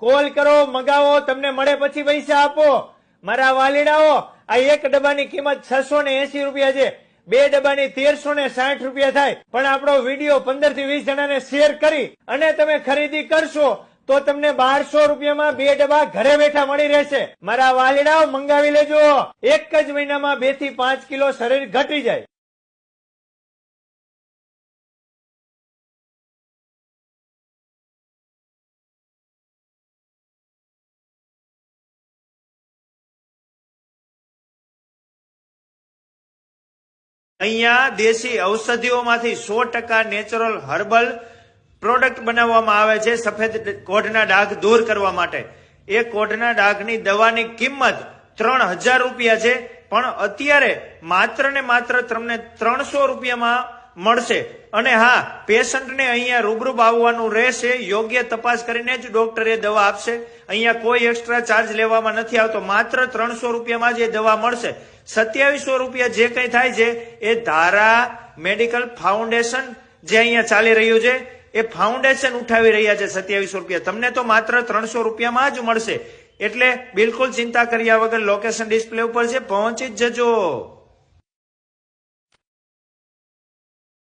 Call કરો, મગાવો, તમને મળે પછી પૈસા આપો. મારા વાલીડાઓ, આ એક ડબ્બાની કિંમત 680 રૂપિયા છે. 2 ડબ્બાની 1360 રૂપિયા થાય. પણ આપણો વિડીયો 15 થી 20 જણાને શેર કરી અને તમે ખરીદી કરશો તો તમને 1200 રૂપિયામાં 2 ડબ્બા ઘરે બેઠા મળી રહેશે. મારા વાલીડાઓ, મંગાવી લેજો. એક જ મહિનામાં 2 થી 5 કિલો શરીર ઘટી જાય. અહીંયા દેશી ઔષધિઓમાંથી 100% નેચરલ હર્બલ પ્રોડક્ટ બનાવવામાં આવે છે સફેદ કોઢના ડાઘ દૂર કરવા માટે. એ કોઢના ડાઘની દવાની કિંમત 3000 રૂપિયા છે, પણ અત્યારે માત્ર ને માત્ર તમને 300 રૂપિયામાં મળશે. અને હા, પેશન્ટને અહીંયા રૂબરૂ આવવાનું રહેશે. યોગ્ય તપાસ કરીને જ ડોક્ટર એ દવા આપશે. અહીંયા કોઈ એક્સ્ટ્રા ચાર્જ લેવામાં નથી આવતો. માત્ર 300 રૂપિયામાં જ એ દવા મળશે. 2700 રૂપિયા જે કંઈ થાય છે એ ધારા મેડિકલ ફાઉન્ડેશન જે અહીંયા ચાલી રહ્યું છે એ ફાઉન્ડેશન ઉઠાવી રહ્યા છે 2700 રૂપિયા. તમને તો માત્ર 300 રૂપિયામાં જ મળશે. એટલે બિલકુલ ચિંતા કર્યા વગર લોકેશન ડિસ્પ્લે ઉપર છે, પહોંચી જ જજો.